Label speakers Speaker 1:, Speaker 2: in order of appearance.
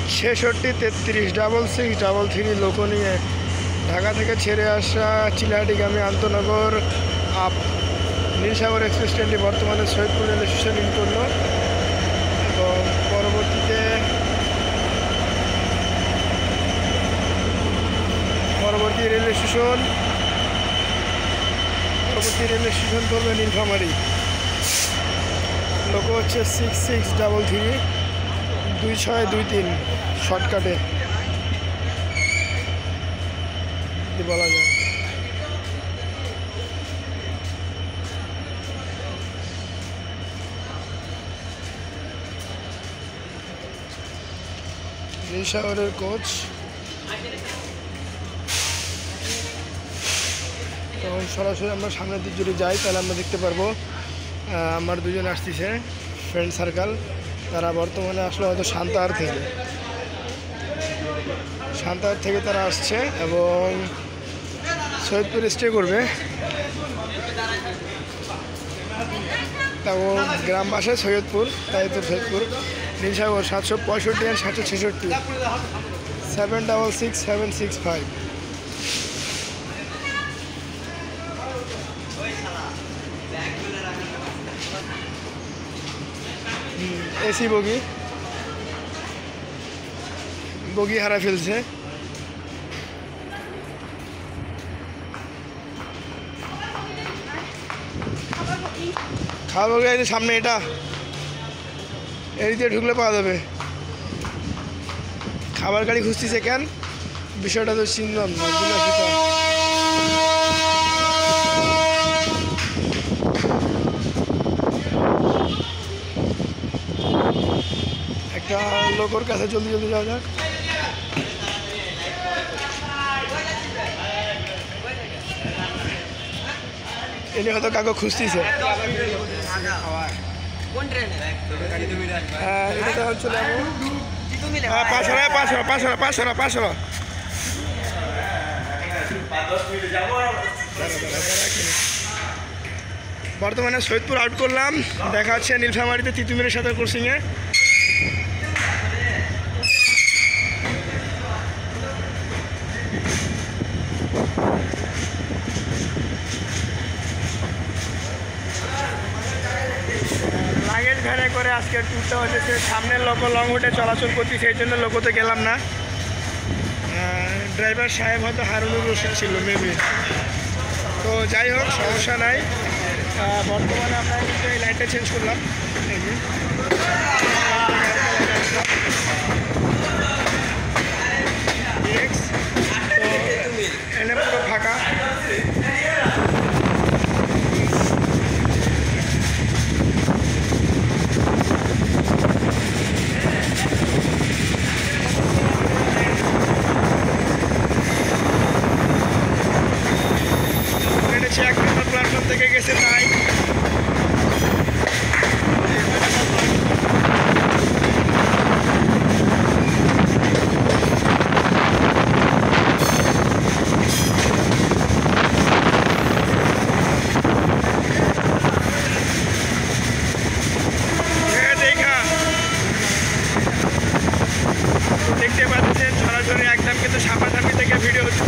Speaker 1: 66 33 লোক নিয়ে ঢাকা থেকে ছেড়ে আসা চিলাহাটিগামী আন্তনগর আপ নীলসাগর এক্সপ্রেস ট্রেনটি বর্তমানে সৈয়দপুর রেল স্টেশন ইন করল এবং পরবর্তী রেল স্টেশন করবে নীলফামারী। লোক হচ্ছে 6633 2623 শর্টকাটে বলা যায়। নীলসাগরের কোচ তো সরাসরি আমরা সামনের দিক যদি যাই তাহলে আমরা দেখতে পারবো আমার দুজন আসতেছে ফ্রেন্ড সার্কেল, তারা বর্তমানে আসলে হয়তো সান্তাহার থেকে তারা আসছে এবং সৈয়দপুর স্টে করবে। তাও গ্রাম বাসায় সৈয়দপুর, তাই তো সৈয়দপুর নীলসাগর 765 and 766 766765। এসি বগি হারা ফেলছে। খাওয়া বগি আছে সামনে, এটা এই দিয়ে ঢুকলে পাওয়া যাবে। খাবার গাড়ি খুঁজতেছে কেন, বিষয়টা তো চিনলাম না। একটা লোকর কাছে জলদি যাওয়া যাক। এনে হয়তো কাউকে খুঁজতেছে। বর্তমানে সৈয়দপুর আউট করলাম, দেখা হচ্ছে নীলফামারীতে তিতুমিরের সাথে কোচিংয়ে। লাগেজ ভ্যানে করে আজকে ট্যুরটা হচ্ছে সামনের লোক লং রুটে চলাচল করছি, সেই জন্য লোকতে গেলাম না। ড্রাইভার সাহেব হয়তো হারুনুর রশিদ ছিল মেবি। তো যাই হোক, সমস্যা নাই। বর্তমানে আমরা কিন্তু এই লাইনটা চেঞ্জ করলাম। এনে পুরো ফাঁকা। এক নম্বর প্ল্যাটফর্ম থেকে গেছে তাই দেখতে পাচ্ছেন সরাসরি একদম কিন্তু সামনাসামনি থেকে ভিডিও হচ্ছে।